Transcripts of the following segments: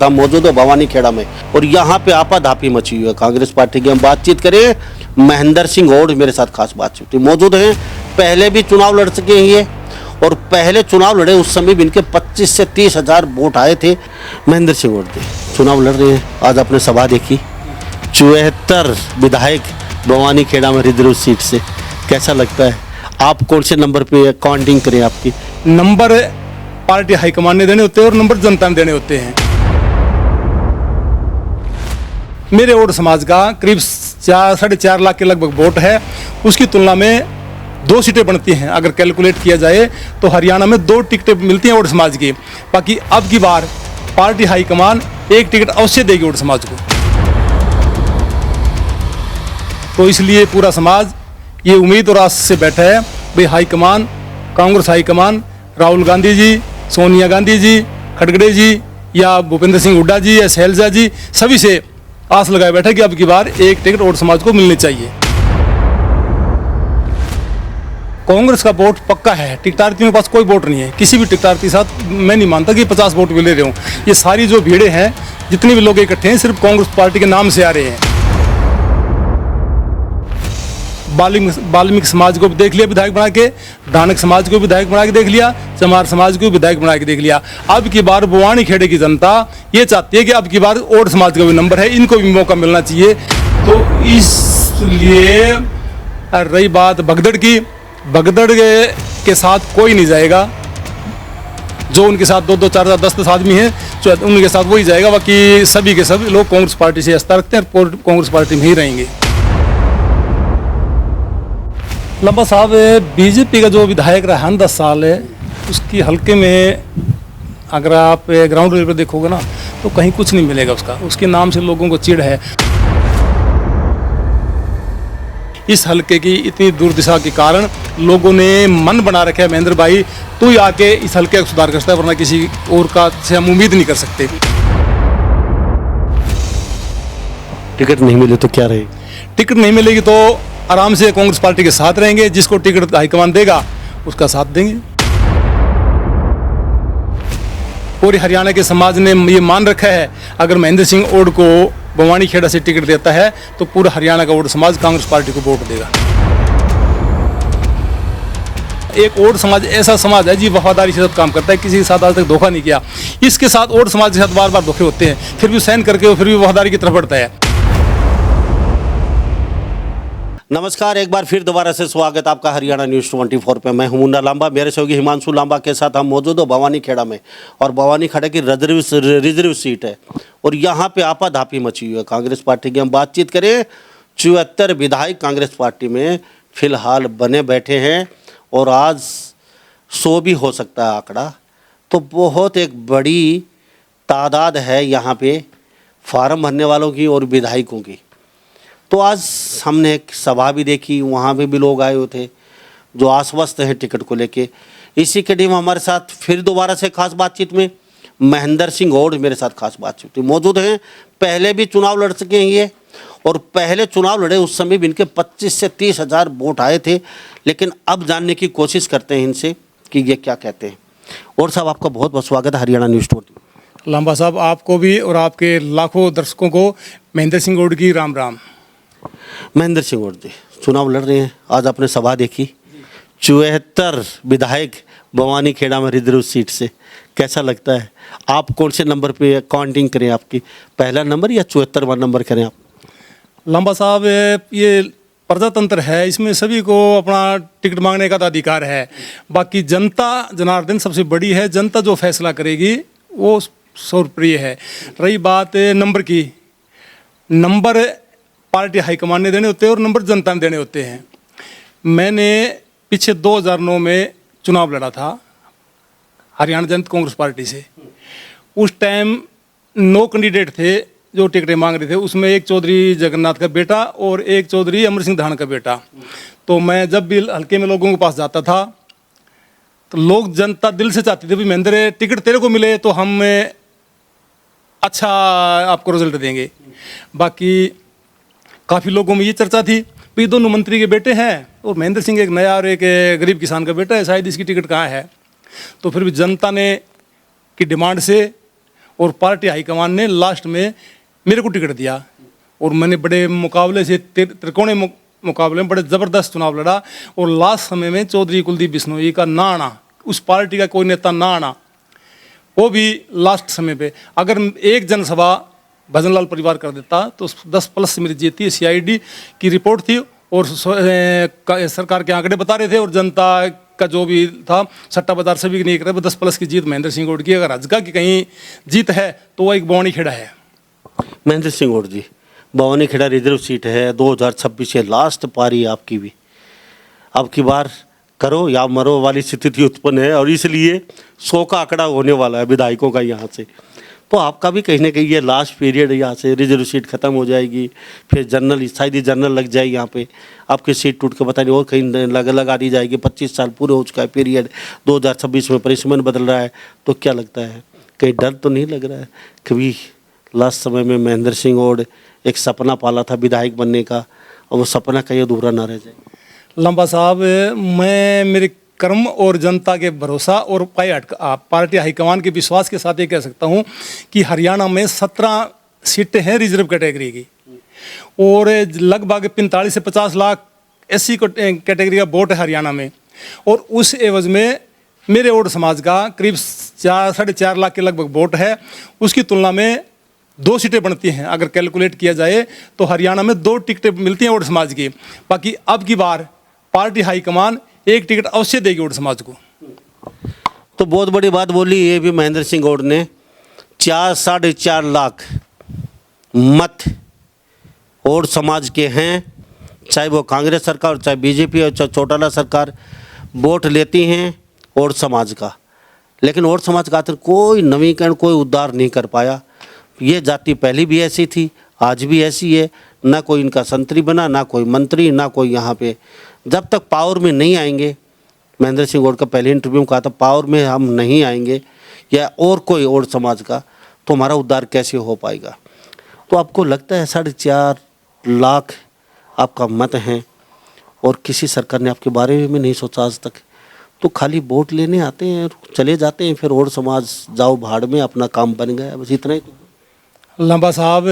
हम मौजूद है भवानी खेड़ा में और यहाँ पे आपाधापी मची हुई है कांग्रेस पार्टी की। हम बातचीत करें, महेंद्र सिंह और मेरे साथ खास बातचीत मौजूद हैं। पहले भी चुनाव लड़ चुके हैं ये, और पहले चुनाव लड़े उस समय भी इनके 25 से 30 हजार वोट आए थे। महेंद्र सिंह और चुनाव लड़ रहे हैं, आज आपने सभा देखी, 74 विधायक भवानी खेड़ा में रिजर्व सीट से, कैसा लगता है? आप कौन से नंबर पे काउंटिंग करें? आपकी नंबर पार्टी हाईकमान ने देने होते हैं और नंबर जनता ने देने होते हैं। मेरे ओड समाज का करीब 4.5 लाख के लगभग वोट है, उसकी तुलना में 2 सीटें बनती हैं। अगर कैलकुलेट किया जाए तो हरियाणा में 2 टिकटें मिलती हैं ओड समाज की। बाकी अब की बार पार्टी हाईकमान 1 टिकट अवश्य देगी ओड समाज को। तो इसलिए पूरा समाज ये उम्मीद और आस से बैठा है भाई हाईकमान, कांग्रेस हाईकमान, राहुल गांधी जी, सोनिया गांधी जी, खड़गड़े जी या भूपेंद्र सिंह हुड्डा जी या शैलजा जी, सभी से आस लगाए बैठा कि अब की बार 1 टिकट ओड समाज को मिलनी चाहिए। कांग्रेस का वोट पक्का है, टिकटार्थी के पास कोई वोट नहीं है। किसी भी टिकटार्थी के साथ मैं नहीं मानता कि 50 वोट भी ले रहे हो। ये सारी जो भीड़े हैं, जितने भी लोग इकट्ठे हैं, सिर्फ कांग्रेस पार्टी के नाम से आ रहे हैं। वाल्मीकि समाज को भी देख लिया विधायक बना के, दानक समाज को भी विधायक बना के देख लिया, चमार समाज को भी विधायक बना के देख लिया। अब की बार भवानी खेड़े की जनता ये चाहती है कि अब की बार ओड समाज का भी नंबर है, इनको भी मौका मिलना चाहिए। तो इसलिए रही बात भगदड़ की, भगदड़ के साथ कोई नहीं जाएगा। जो उनके साथ 2-2, 4-4, 10-10 आदमी हैं, उनके साथ वही जाएगा। बाकी सभी के सभी लोग कांग्रेस पार्टी से आस्था रखते हैं और कांग्रेस पार्टी में ही रहेंगे। लंबा साहब बीजेपी का जो विधायक रहा है 10 साल है, उसकी हल्के में अगर आप ग्राउंड लेवल पर देखोगे ना तो कहीं कुछ नहीं मिलेगा उसका। उसके नाम से लोगों को चिढ़ है। इस हल्के की इतनी दुर्दशा के कारण लोगों ने मन बना रखा है महेंद्र भाई तू ही आके इस हल्के का सुधार करता है, वरना किसी और का से हम उम्मीद नहीं कर सकते। टिकट नहीं मिले तो क्या रहे? टिकट नहीं मिलेगी तो आराम से कांग्रेस पार्टी के साथ रहेंगे। जिसको टिकट हाईकमान देगा उसका साथ देंगे। पूरे हरियाणा के समाज ने ये मान रखा है अगर महेंद्र सिंह ओड को भवानी खेड़ा से टिकट देता है तो पूरा हरियाणा का ओड समाज कांग्रेस पार्टी को वोट देगा। एक ओड समाज ऐसा समाज है जी वफादारी से सब काम करता है, किसी के साथ आज तक धोखा नहीं किया। इसके साथ ओड समाज के साथ बार बार धोखे होते हैं, फिर भी सहन करके फिर भी वफादारी की तरफ बढ़ता है। नमस्कार, एक बार फिर दोबारा से स्वागत आपका हरियाणा न्यूज़ 24 पे। मैं हूं मुन्ना लांबा, मेरे सहयोगी हिमांशु लांबा के साथ हम मौजूद हो भवानी खेड़ा में। और भवानी खेड़ा की रिजर्व सीट है और यहाँ पे आपाधापी मची हुई है कांग्रेस पार्टी की। हम बातचीत करें, 74 विधायक कांग्रेस पार्टी में फिलहाल बने बैठे हैं और आज 100 भी हो सकता है आंकड़ा। तो बहुत एक बड़ी तादाद है यहाँ पे फार्म भरने वालों की और विधायकों की। तो आज हमने एक सभा भी देखी, वहाँ पे भी लोग आए हुए थे जो आश्वस्त हैं टिकट को लेके। इसी कड़ी में हमारे साथ फिर दोबारा से खास बातचीत में महेंद्र सिंह और मेरे साथ खास बातचीत मौजूद हैं। पहले भी चुनाव लड़ चुके हैं ये, और पहले चुनाव लड़े उस समय भी इनके 25 से 30 हजार वोट आए थे। लेकिन अब जानने की कोशिश करते हैं इनसे कि ये क्या कहते हैं। और साहब आपका बहुत बहुत स्वागत है हरियाणा न्यूज़ 24। लांबा साहब आपको भी और आपके लाखों दर्शकों को महेंद्र सिंह ओड की राम राम। महेंद्र सिंह और चुनाव लड़ रहे हैं, आज आपने सभा देखी, 74 विधायक भवानी खेड़ा में रिजर्व सीट से, कैसा लगता है? आप कौन से नंबर पे काउंटिंग करें? आपकी पहला नंबर या 74वां नंबर करें आप? लंबा साहब ये प्रजातंत्र है, इसमें सभी को अपना टिकट मांगने का तो अधिकार है। बाकी जनता जनार्दन सबसे बड़ी है, जनता जो फैसला करेगी वो सर्वप्रिय है। रही बात नंबर की, नंबर पार्टी हाईकमान ने देने होते हैं और नंबर जनता ने देने होते हैं। मैंने पीछे 2009 में चुनाव लड़ा था हरियाणा जनता कांग्रेस पार्टी से। उस टाइम 9 कैंडिडेट थे जो टिकटें मांग रहे थे, उसमें एक चौधरी जगन्नाथ का बेटा और एक चौधरी अमर सिंह धान का बेटा। तो मैं जब भी हल्के में लोगों के पास जाता था तो लोग जनता दिल से चाहती थी भी महेंद्र टिकट तेरे को मिले तो हम अच्छा आपको रिजल्ट देंगे। बाकी काफ़ी लोगों में ये चर्चा थी भी दोनों मंत्री के बेटे हैं और महेंद्र सिंह एक नया और एक गरीब किसान का बेटा है, शायद इसकी टिकट कहाँ है। तो फिर भी जनता ने की डिमांड से और पार्टी हाईकमान ने लास्ट में मेरे को टिकट दिया और मैंने बड़े मुकाबले से त्रिकोणीय मुकाबले में बड़े ज़बरदस्त चुनाव लड़ा और लास्ट समय में चौधरी कुलदीप बिश्नोई का ना आना, उस पार्टी का कोई नेता ना आना, वो भी लास्ट समय पे, अगर एक जनसभा भजनलाल परिवार कर देता तो 10+ मेरी जीत थी। CID की रिपोर्ट थी और सरकार के आंकड़े बता रहे थे और जनता का जो भी था सट्टा बाजार सभी नहीं कर रहे, 10+ की जीत महेंद्र सिंह गौड़ की। अगर हजगा की कहीं जीत है तो वह एक बवानी खेड़ा है। महेंद्र सिंह गौड़ जी, बवानी खेड़ा रिजर्व सीट है, 2026 है, लास्ट पारी आपकी भी। अब की बार करो या मरो वाली स्थिति उत्पन्न है और इसलिए 100 का आंकड़ा होने वाला है विधायकों का यहाँ से। तो आपका भी कहीं ना कहीं ये लास्ट पीरियड यहाँ से रिजर्व सीट खत्म हो जाएगी, फिर जनरल शायद ही जनरल लग जाए यहाँ पे, आपकी सीट टूट के पता नहीं और कहीं लगा दी जाएगी। 25 साल पूरे हो चुका है पीरियड, 2026 में परिसमन बदल रहा है, तो क्या लगता है कहीं डर तो नहीं लग रहा है? कभी लास्ट समय में महेंद्र सिंह गौड़ एक सपना पाला था विधायक बनने का और वो सपना कहीं अधूरा ना रह जाए? लंबा साहब, मैं मेरे कर्म और जनता के भरोसा और पार्टी हाईकमान के विश्वास के साथ ये कह सकता हूँ कि हरियाणा में 17 सीटें हैं रिजर्व कैटेगरी की और लगभग 45 से 50 लाख SC कैटेगरी का वोट है हरियाणा में। और उस एवज में मेरे ओड समाज का करीब 4-4.5 लाख के लगभग वोट है। उसकी तुलना में 2 सीटें बनती हैं, अगर कैलकुलेट किया जाए तो हरियाणा में 2 टिकटें मिलती हैं ओड समाज की। बाकी अब की बार पार्टी हाईकमान 1 टिकट अवश्य देगी ओड समाज को। तो बहुत बड़ी बात बोली ये भी महेंद्र सिंह गौड़ ने, 4-4.5 लाख मत और समाज के हैं, चाहे वो कांग्रेस सरकार चाहे बीजेपी और चाहे चौटाला सरकार वोट लेती हैं और समाज का। लेकिन और समाज का कोई नवीकरण कोई उद्धार नहीं कर पाया। ये जाति पहले भी ऐसी थी, आज भी ऐसी है, ना कोई इनका संतरी बना, ना कोई मंत्री, ना कोई यहाँ पे। जब तक पावर में नहीं आएंगे, महेंद्र सिंह गौड़ का पहले इंटरव्यू में कहा था, पावर में हम नहीं आएंगे या और कोई और समाज का, तो हमारा उद्धार कैसे हो पाएगा? तो आपको लगता है 4.5 लाख आपका मत हैं और किसी सरकार ने आपके बारे में नहीं सोचा आज तक, तो खाली वोट लेने आते हैं चले जाते हैं, फिर और समाज जाओ भाड़ में, अपना काम बन गया, बस इतना ही। लंबा साहब,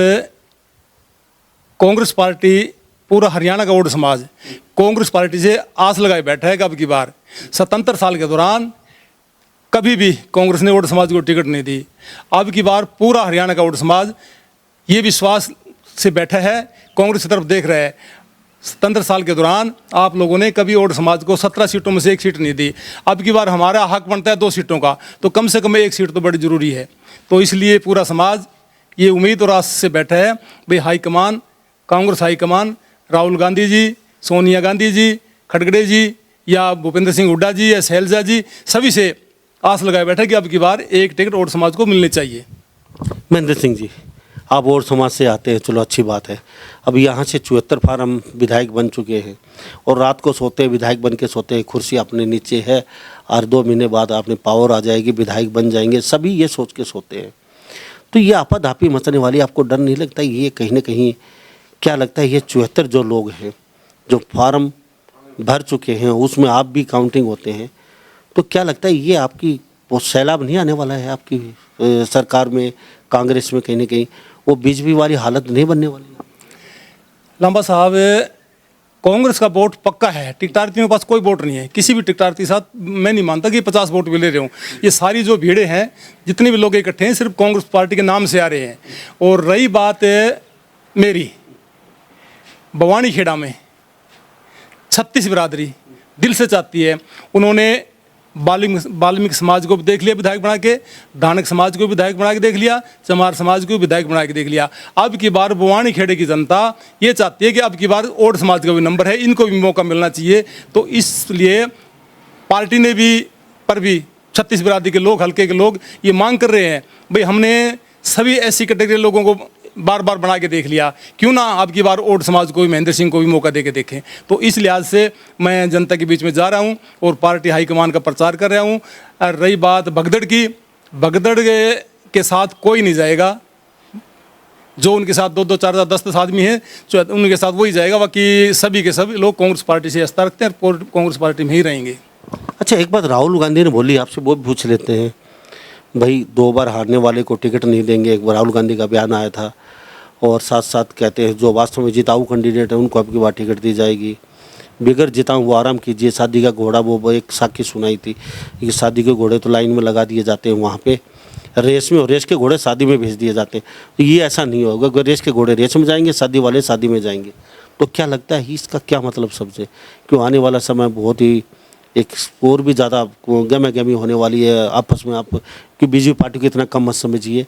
कांग्रेस पार्टी, पूरा हरियाणा का ओड समाज कांग्रेस पार्टी से आस लगाए बैठा है। अब की बार 77 साल के दौरान कभी भी कांग्रेस ने ओड समाज को टिकट नहीं दी। अब की बार पूरा हरियाणा का ओड समाज ये विश्वास से बैठा है, कांग्रेस की तरफ देख रहा है। 77 साल के दौरान आप लोगों ने कभी ओड समाज को 17 सीटों में से 1 सीट नहीं दी। अब की बार हमारा हक बनता है 2 सीटों का, तो कम से कम 1 सीट तो बड़ी ज़रूरी है। तो इसलिए पूरा समाज ये उम्मीद और आस से बैठा है भाई हाईकमान, कांग्रेस हाईकमान, राहुल गांधी जी, सोनिया गांधी जी, खड़गड़े जी या भूपेंद्र सिंह हुड्डा जी या शैलजा जी, सभी से आस लगाए बैठा कि अब की बार 1 टिकट और समाज को मिलनी चाहिए। महेंद्र सिंह जी, आप और समाज से आते हैं, चलो अच्छी बात है। अब यहाँ से 74 फार्म विधायक बन चुके हैं और रात को सोते हैं, विधायक बन के सोते हैं, कुर्सी अपने नीचे है और 2 महीने बाद आपने पावर आ जाएगी, विधायक बन जाएंगे, सभी ये सोच के सोते हैं। तो ये आपाधापी मचने वाली आपको डर नहीं लगता? ये कहीं ना कहीं क्या लगता है, ये 74 जो लोग हैं जो फार्म भर चुके हैं उसमें आप भी काउंटिंग होते हैं, तो क्या लगता है ये आपकी वो सैलाब नहीं आने वाला है आपकी सरकार में, कांग्रेस में? कहीं ना कहीं वो बीजेपी वाली हालत नहीं बनने वाली? लंबा साहब, कांग्रेस का वोट पक्का है, टिकटार्थियों के पास कोई वोट नहीं है। किसी भी टिकटार्थी साथ मैं नहीं मानता कि 50 वोट भी ले रहे हूँ। ये सारी जो भीड़ें हैं, जितने भी लोग इकट्ठे हैं, सिर्फ कांग्रेस पार्टी के नाम से आ रहे हैं। और रही बात मेरी, बवानी खेड़ा में 36 बिरादरी दिल से चाहती है, उन्होंने वाल्मीकि समाज को भी देख लिया विधायक बना के, धानक समाज को भी विधायक बना के देख लिया, चमार समाज को भी विधायक बना के देख लिया। अब की बार बवानी खेड़े की जनता ये चाहती है कि अब की बार ओड समाज का भी नंबर है, इनको भी मौका मिलना चाहिए। तो इसलिए पार्टी ने भी 36 बिरादरी के लोग, हल्के के लोग ये मांग कर रहे हैं भाई हमने सभी SC कैटेगरी लोगों को बार बार बना के देख लिया, क्यों ना अब की बार ओड समाज को भी, महेंद्र सिंह को भी मौका दे के देखें। तो इस लिहाज से मैं जनता के बीच में जा रहा हूं और पार्टी हाईकमान का प्रचार कर रहा हूं। और रही बात भगदड़ की, भगदड़ के साथ कोई नहीं जाएगा। जो उनके साथ 2-2, 4-4, 10-10 आदमी हैं, उनके साथ वही जाएगा। बाकी सभी के सभी लोग कांग्रेस पार्टी से आस्था रखते हैं और कांग्रेस पार्टी में ही रहेंगे। अच्छा, एक बात राहुल गांधी ने बोली, आपसे वो भी पूछ लेते हैं। भाई 2 बार हारने वाले को टिकट नहीं देंगे, एक बार राहुल गांधी का बयान आया था, और साथ साथ कहते हैं जो वास्तव में जिताऊ कैंडिडेट है उनको अब की बार टिकट दी जाएगी। बिगर जिताऊ वो आराम कीजिए, शादी का घोड़ा वो एक साखी सुनाई थी कि शादी के घोड़े तो लाइन में लगा दिए जाते हैं वहाँ पे रेस में, और रेस के घोड़े शादी में भेज दिए जाते हैं। तो ये ऐसा नहीं होगा, अगर रेस के घोड़े रेस में जाएंगे, शादी वाले शादी में जाएंगे। तो क्या लगता है इसका क्या मतलब सबसे, क्यों आने वाला समय बहुत ही एक और भी ज़्यादा गहमा गहमी होने वाली है आपस में आप, कि बीजेपी पार्टी को इतना कम मत समझिए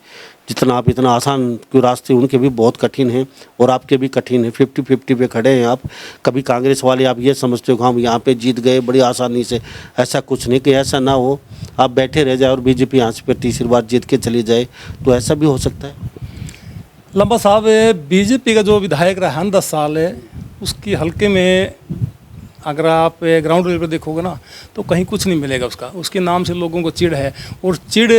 जितना आप, इतना आसान क्यों, रास्ते उनके भी बहुत कठिन हैं और आपके भी कठिन हैं, 50-50 पे खड़े हैं आप। कभी कांग्रेस वाले आप ये समझते हो कि हम यहाँ पे जीत गए बड़ी आसानी से, ऐसा कुछ नहीं, कि ऐसा ना हो आप बैठे रह जाए और बीजेपी यहाँ से फिर तीसरी बार जीत के चली जाए, तो ऐसा भी हो सकता है। लंबा साहब, बीजेपी का जो विधायक रहा है 10 साल है, उसकी हल्के में अगर आप ग्राउंड लेवल पर देखोगे ना तो कहीं कुछ नहीं मिलेगा उसका। उसके नाम से लोगों को चिढ़ है, और चिढ़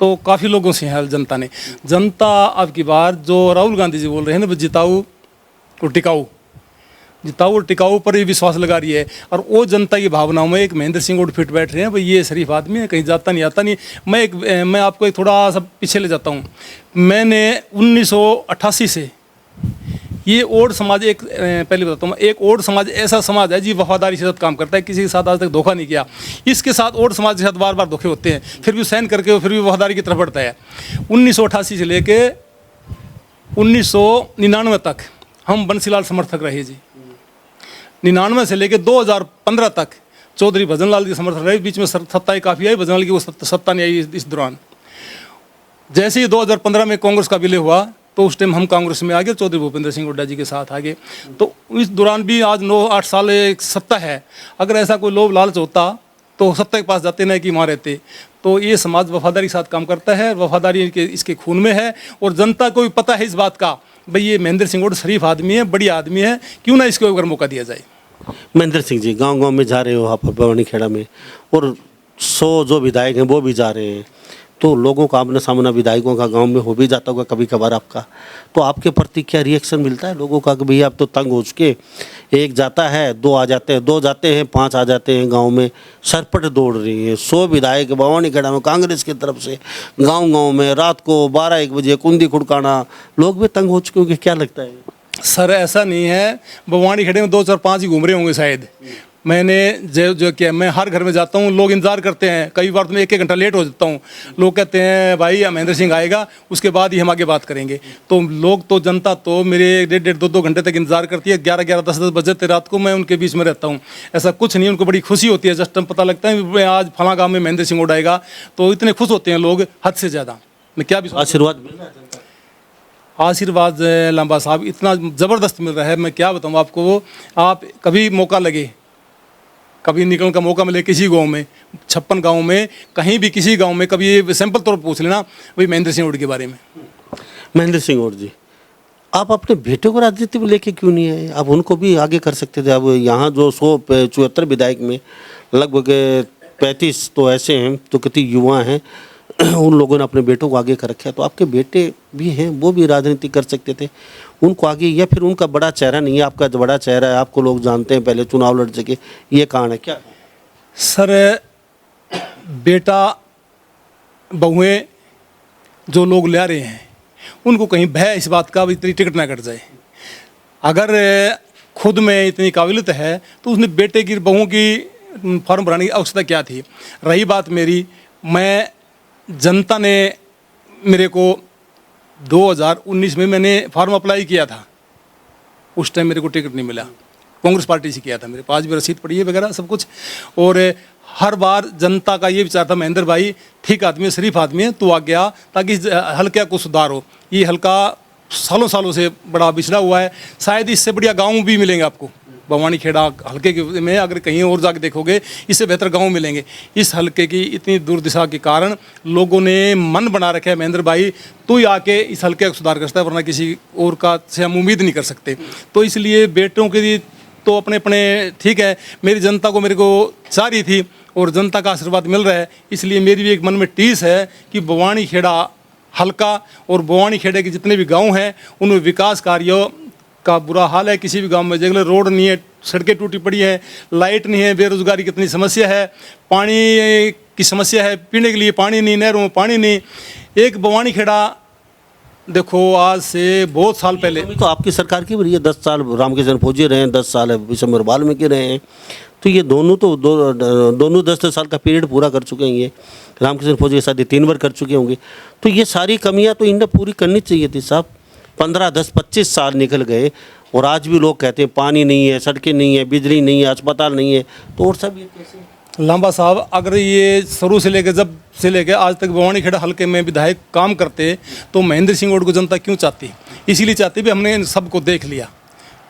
तो काफ़ी लोगों से है जनता ने। जनता अब की बार जो राहुल गांधी जी बोल रहे हैं ना, जिताऊ और टिकाऊ, जिताऊ और टिकाऊ पर ही विश्वास लगा रही है। और वो जनता की भावनाओं में एक महेंद्र सिंह और फिट बैठ रहे हैं, भाई ये शरीफ आदमी है, कहीं जाता नहीं आता नहीं। मैं आपको एक थोड़ा सा पीछे ले जाता हूँ। मैंने 1988 से ये ओड समाज, एक पहले बताता हूँ, एक ओड समाज ऐसा समाज है जी वफादारी से साथ काम करता है, किसी के साथ आज तक धोखा नहीं किया। इसके साथ ओड समाज के साथ बार बार धोखे होते हैं, फिर भी सहन करके फिर भी वफादारी की तरफ बढ़ता है। 1988 से लेके 1999 तक हम बंसीलाल समर्थक रहे जी। 99 से लेके 2015 तक चौधरी भजनलाल की समर्थक रहे। बीच में सत्ता काफ़ी आई, भजनलाल की वो सत्ता नहीं आई इस दौरान। जैसे ही 2015 में कांग्रेस का विलय हुआ तो उस टाइम हम कांग्रेस में आ गए, चौधरी भूपेंद्र सिंह हुड्डा जी के साथ आ गए। तो इस दौरान भी आज 9-8 साल एक सत्ता है। अगर ऐसा कोई लोभ लालच होता तो सत्ता के पास जाते नहीं कि वहाँ रहते। तो ये समाज वफादारी के साथ काम करता है, वफादारी इसके खून में है, और जनता को भी पता है इस बात का, भाई ये महेंद्र सिंह हुड्डा शरीफ आदमी है, बढ़िया आदमी है, क्यों ना इसको अगर मौका दिया जाए। महेंद्र सिंह जी, गांव-गांव में जा रहे हो आप बवानी खेड़ा में, और 100 जो विधायक हैं वो भी जा रहे हैं, तो लोगों का आमना सामना विधायकों का गांव में हो भी जाता होगा कभी कभार आपका, तो आपके प्रति क्या रिएक्शन मिलता है लोगों का कि भैया आप तो तंग हो चुके, एक जाता है 2 आ जाते हैं, 2 जाते हैं 5 आ जाते हैं, गांव में सरपट दौड़ रही है, 100 विधायक बवानी खेड़ा में कांग्रेस की तरफ से गांव-गांव में रात को 12-1 बजे कुंदी खुड़काना, लोग भी तंग हो चुके होंगे, क्या लगता है? सर ऐसा नहीं है, बवानी खेड़े में 2, 4, 5 ही घूम रहे होंगे शायद। मैंने जो किया, मैं हर घर में जाता हूँ, लोग इंतजार करते हैं, कई बार तो मैं 1-1 घंटा लेट हो जाता हूँ। लोग कहते हैं भाई महेंद्र सिंह आएगा उसके बाद ही हम आगे बात करेंगे। तो लोग तो, जनता तो मेरे 1.5, 2 घंटे तक इंतजार करती है। 11, 10 बजे रात को मैं उनके बीच में रहता हूँ। ऐसा कुछ नहीं, उनको बड़ी खुशी होती है जस्ट पता लगता है आज फला गाँव में महेंद्र सिंह आएगा, तो इतने खुश होते हैं लोग हद से ज़्यादा। मैं क्या भी आशीर्वाद मिल रहा है जनता? आशीर्वाद लांबा साहब इतना ज़बरदस्त मिल रहा है, मैं क्या बताऊँ आपको। आप कभी मौका लगे, कभी निकलने का मौका मिले किसी गांव में, 56 गांव में, कहीं भी किसी गांव में, कभी ये सैंपल तौर पर पूछ लेना भाई महेंद्र सिंह हुड्डा के बारे में। महेंद्र सिंह हुड्डा जी, आप अपने बेटे को राजनीति में लेके क्यों नहीं आए? आप उनको भी आगे कर सकते थे। अब यहाँ जो 174 विधायक में लगभग 35 तो ऐसे हैं तो कितने युवा हैं, उन लोगों ने अपने बेटों को आगे कर रखा है, तो आपके बेटे भी हैं, वो भी राजनीति कर सकते थे, उनको आगे, या फिर उनका बड़ा चेहरा नहीं है? आपका बड़ा चेहरा है, आपको लोग जानते हैं, पहले चुनाव लड़ सके, ये कारण है क्या? सर बेटा बहुएं जो लोग ले रहे हैं उनको कहीं भय इस बात का इतनी टिकट ना कट जाए। अगर खुद में इतनी काबिलियत है तो उसने बेटे की बहुओं की फॉर्म भराने की आवश्यकता क्या थी? रही बात मेरी, मैं जनता ने मेरे को 2019 में मैंने फॉर्म अप्लाई किया था, उस टाइम मेरे को टिकट नहीं मिला, कांग्रेस पार्टी से किया था, मेरे पास भी रसीद पड़ी है वगैरह सब कुछ। और हर बार जनता का ये विचार था महेंद्र भाई ठीक आदमी है, शरीफ आदमी है, तू आ गया ताकि हल्के को सुधार हो। ये हल्का सालों सालों से बड़ा बिछड़ा हुआ है, शायद इससे बढ़िया गाँव भी मिलेंगे आपको बवानी खेड़ा हल्के के में, अगर कहीं और जाके देखोगे इससे बेहतर गांव मिलेंगे। इस हल्के की इतनी दुर्दशा के कारण लोगों ने मन बना रखा है महेंद्र भाई तू ही आके इस हल्के का सुधार करता है, वरना किसी और का से हम उम्मीद नहीं कर सकते। तो इसलिए बेटों के लिए तो अपने अपने ठीक है, मेरी जनता को मेरे को चाह रही थी और जनता का आशीर्वाद मिल रहा है, इसलिए मेरी भी एक मन में टीस है कि बवानी खेड़ा हल्का और बवानी खेड़े के जितने भी गाँव हैं उनमें विकास कार्यों का बुरा हाल है। किसी भी गांव में देख लो, रोड नहीं है, सड़कें टूटी पड़ी है, लाइट नहीं है, बेरोजगारी कितनी समस्या है, पानी की समस्या है, पीने के लिए पानी नहीं, नहरों में पानी नहीं। एक बवानी खेड़ा देखो आज से बहुत साल पहले, तो आपकी सरकार की भी रही है 10 साल, रामकिशन फौजी रहे हैं 10 साल, विशंबर वाल्मीकि रहे हैं, तो ये दोनों तो दोनों 10 साल का पीरियड पूरा कर चुके हैं। ये रामकिशन फौजी के साथ ये 3 बार कर चुके होंगे, तो ये सारी कमियां तो इन्हें पूरी करनी चाहिए थी साहब। 15, 10, 25 साल निकल गए और आज भी लोग कहते हैं पानी नहीं है, सड़कें नहीं है, बिजली नहीं है, अस्पताल नहीं है, तो और सब ये कैसे? लांबा साहब, अगर ये शुरू से लेकर जब से लेकर आज तक बवानी खेड़ा हल्के में विधायक काम करते तो महेंद्र सिंह ओड को जनता क्यों चाहती? इसीलिए चाहती भी हमने सबको देख लिया,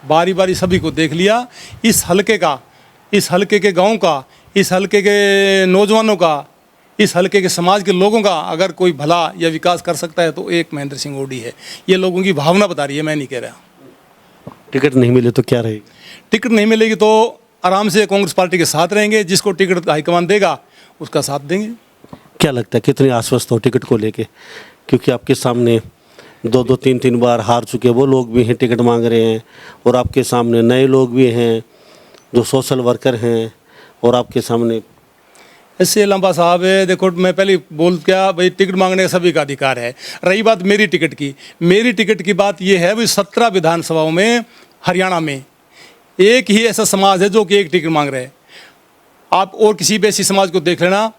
बारी बारी सभी को देख लिया। इस हल्के का, इस हल्के के गाँव का, इस हल्के के नौजवानों का, इस हल्के के समाज के लोगों का अगर कोई भला या विकास कर सकता है तो एक महेंद्र सिंह ओडी है। ये लोगों की भावना बता रही है, मैं नहीं कह रहा। टिकट नहीं मिले तो क्या रहेगी? टिकट नहीं मिलेगी तो आराम से कांग्रेस पार्टी के साथ रहेंगे, जिसको टिकट हाईकमान देगा उसका साथ देंगे। क्या लगता है कितने आश्वस्त हो टिकट को लेके? क्योंकि आपके सामने 2-2, 3-3 बार हार चुके वो लोग भी हैं, टिकट मांग रहे हैं, और आपके सामने नए लोग भी हैं जो सोशल वर्कर हैं, और आपके सामने इससे लंबा साहब है। देखो, मैं पहले बोल क्या भाई, टिकट मांगने का सभी का अधिकार है। रही बात मेरी टिकट की, मेरी टिकट की बात ये है भाई, 17 विधानसभाओं में हरियाणा में एक ही ऐसा समाज है जो कि एक टिकट मांग रहे हैं। आप और किसी भी ऐसी समाज को देख लेना,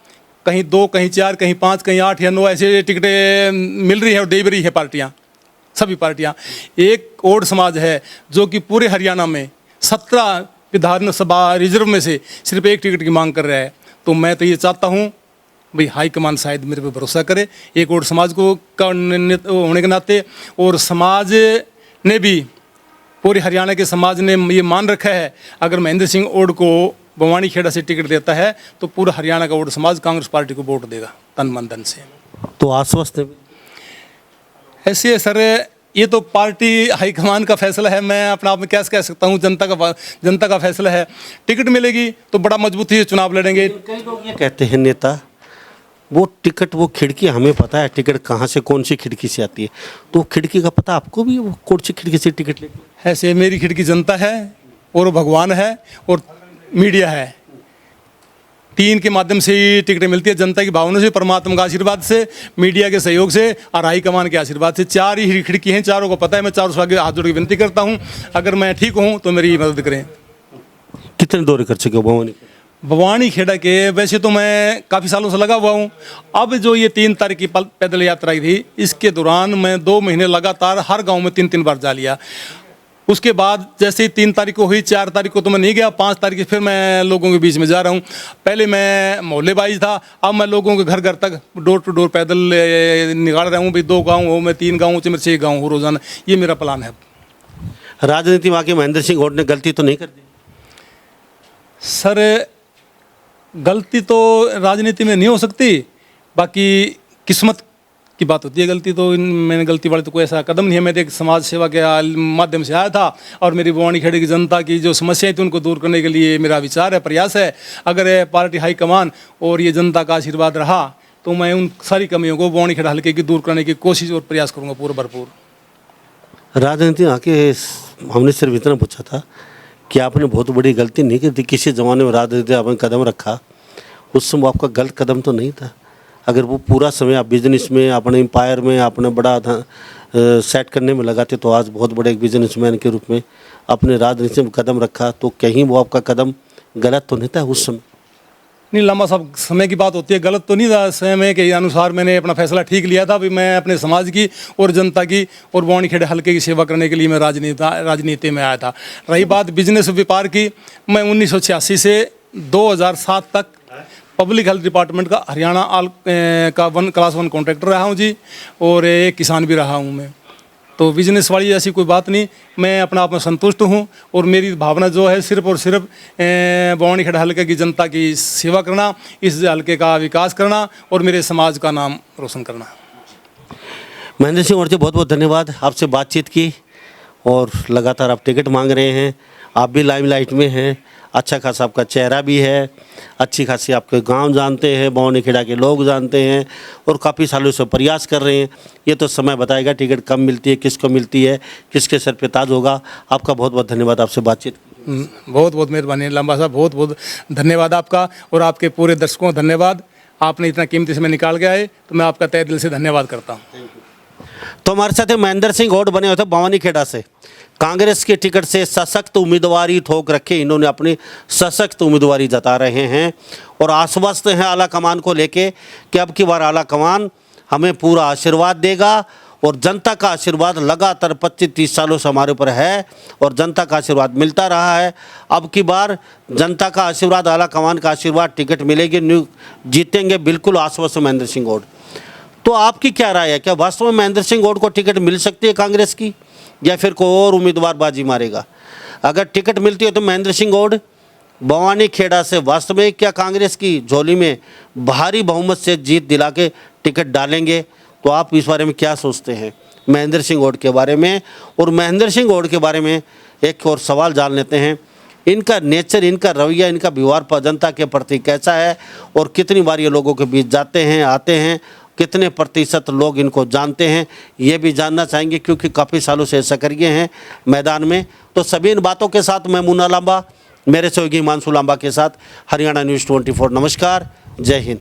कहीं 2, कहीं 4, कहीं 5, कहीं 8 या 9 ऐसे टिकटें मिल रही है और दे भी रही है पार्टियाँ, सभी पार्टियाँ। एक और समाज है जो कि पूरे हरियाणा में 17 विधानसभा रिजर्व में से सिर्फ एक टिकट की मांग कर रहा है। तो मैं तो ये चाहता हूँ भाई, हाईकमान शायद मेरे पे भरोसा करे एक और समाज को का होने के नाते, और समाज ने भी, पूरे हरियाणा के समाज ने ये मान रखा है अगर महेंद्र सिंह ओड को बवानी खेड़ा से टिकट देता है तो पूरा हरियाणा का ओड समाज कांग्रेस पार्टी को वोट देगा तन मन धन से। तो आश्वस्त है? ऐसे सर, ये तो पार्टी हाईकमान का फैसला है, मैं अपना आप में क्या कह सकता हूँ। जनता का फैसला है। टिकट मिलेगी तो बड़ा मजबूती से चुनाव लड़ेंगे। कई लोग ये कहते हैं नेता, वो टिकट, वो खिड़की हमें पता है टिकट कहाँ से, कौन सी खिड़की से आती है, तो खिड़की का पता आपको भी, वो कौन सी खिड़की से टिकट लेते? ऐसे मेरी खिड़की जनता है और भगवान है और मीडिया है, 3 के माध्यम से ही टिकटें मिलती है। जनता की भावना से, परमात्मा का आशीर्वाद से, मीडिया के सहयोग से और हाईकमान के आशीर्वाद से। 4 ही खिड़की हैं, चारों को पता है। मैं चारों से आगे हाथ जोड़ के विनती करता हूं, अगर मैं ठीक हूं तो मेरी मदद करें। कितने दौरे कर चुके हो बवानी खेड़ा के? वैसे तो मैं काफ़ी सालों से लगा हुआ हूँ। अब जो ये 3 तारीख की पैदल यात्रा थी, इसके दौरान मैं 2 महीने लगातार हर गाँव में 3-3 बार जा लिया। उसके बाद जैसे ही 3 तारीख को हुई, 4 तारीख को तो मैं नहीं गया, 5 तारीख को फिर मैं लोगों के बीच में जा रहा हूँ। पहले मैं मोहल्ले वाइज था, अब मैं लोगों के घर घर तक डोर टू डोर पैदल निकाल रहा हूँ। भाई 2 गाँव हो, मैं 3 गाँव से, मेरे 6 गाँव हो रोजाना, ये मेरा प्लान है। राजनीति में आके महेंद्र सिंह ओड ने गलती तो नहीं कर दी? सर, गलती तो राजनीति में नहीं हो सकती, बाकी किस्मत की बात होती है। गलती तो मैंने गलती वाले तो कोई ऐसा कदम नहीं है। मैं तो एक समाज सेवा के माध्यम से आया था और मेरी बवानी खेड़े की जनता की जो समस्याएं थी उनको दूर करने के लिए मेरा विचार है, प्रयास है। अगर पार्टी हाईकमान और ये जनता का आशीर्वाद रहा तो मैं उन सारी कमियों को बवानी खेड़ा हल्के की दूर करने की कोशिश और प्रयास करूँगा पूरा भरपूर। राजनीति में आके हमने सिर्फ इतना पूछा था कि आपने बहुत बड़ी गलती नहीं की थी, किसी ज़माने में राजनीति आपने कदम रखा, उस समय आपका गलत कदम तो नहीं था। अगर वो पूरा समय आप बिजनेस में, अपने एम्पायर में, अपने बड़ा सेट करने में लगाते तो आज बहुत बड़े एक बिजनेसमैन के रूप में अपने राजनीति में कदम रखा, तो कहीं वो आपका कदम गलत तो नहीं था उस समय? नहीं लंबा साहब, समय की बात होती है, गलत तो नहीं था। समय के अनुसार मैंने अपना फैसला ठीक लिया था। भी मैं अपने समाज की और जनता की और बवानी खेड़े हल्के की सेवा करने के लिए मैं राजनीति में आया था। रही बात बिजनेस व्यापार की, मैं 1986 से 2007 तक पब्लिक हेल्थ डिपार्टमेंट का हरियाणा का क्लास 1 कॉन्ट्रैक्टर रहा हूँ जी, और एक किसान भी रहा हूँ मैं। तो बिजनेस वाली ऐसी कोई बात नहीं, मैं अपना आप में संतुष्ट हूँ। और मेरी भावना जो है सिर्फ और सिर्फ बवानी खेड़ा हल्के की जनता की सेवा करना, इस हल्के का विकास करना और मेरे समाज का नाम रोशन करना। महेंद्र सिंह ओड जी, बहुत बहुत धन्यवाद, आपसे बातचीत की। और लगातार आप टिकट मांग रहे हैं, आप भी लाइमलाइट में हैं, अच्छा खासा आपका चेहरा भी है, अच्छी खासी आपके गांव जानते हैं, बवानी खेड़ा के लोग जानते हैं और काफ़ी सालों से प्रयास कर रहे हैं। ये तो समय बताएगा टिकट कब मिलती है, किसको मिलती है, किसके सर पे ताज होगा। आपका बहुत बहुत धन्यवाद, आपसे बातचीत। बहुत बहुत मेहरबानी लांबा साहब, बहुत बहुत धन्यवाद आपका और आपके पूरे दर्शकों को धन्यवाद। आपने इतना कीमती समय निकाल के आए तो मैं आपका तहे दिल से धन्यवाद करता हूँ। तो हमारे साथ महेंद्र सिंह गौड़ बने हुए थे बवानी खेड़ा से। कांग्रेस के टिकट से सशक्त उम्मीदवारी ठोक रखे इन्होंने अपनी सशक्त उम्मीदवारी जता रहे हैं और आश्वस्त हैं आला कमान को लेके कि अब की बार आला कमान हमें पूरा आशीर्वाद देगा और जनता का आशीर्वाद लगातार 25-30 सालों से हमारे ऊपर है और जनता का आशीर्वाद मिलता रहा है। अब की बार जनता का आशीर्वाद, आला कमान का आशीर्वाद, टिकट मिलेगी, न्यू जीतेंगे, बिल्कुल आश्वस्त महेंद्र सिंह गौड़। तो आपकी क्या राय है, क्या वास्तव में महेंद्र सिंह गौड़ को टिकट मिल सकती है कांग्रेस की या फिर कोई और उम्मीदवार बाजी मारेगा? अगर टिकट मिलती है तो महेंद्र सिंह गौड़ बवानी खेड़ा से वास्तव में क्या कांग्रेस की झोली में भारी बहुमत से जीत दिला के टिकट डालेंगे? तो आप इस बारे में क्या सोचते हैं महेंद्र सिंह गौड़ के बारे में? और महेंद्र सिंह गौड़ के बारे में एक और सवाल जान लेते हैं, इनका नेचर, इनका रवैया, इनका व्यवहार जनता के प्रति कैसा है और कितनी बार ये लोगों के बीच जाते हैं, आते हैं, कितने प्रतिशत लोग इनको जानते हैं, ये भी जानना चाहेंगे क्योंकि काफ़ी सालों से सक्रिय हैं मैदान में। तो सभी इन बातों के साथ मैं मुन्ना लांबा, मेरे सहयोगी हिमांशु लांबा के साथ हरियाणा न्यूज़ 24। नमस्कार, जय हिंद।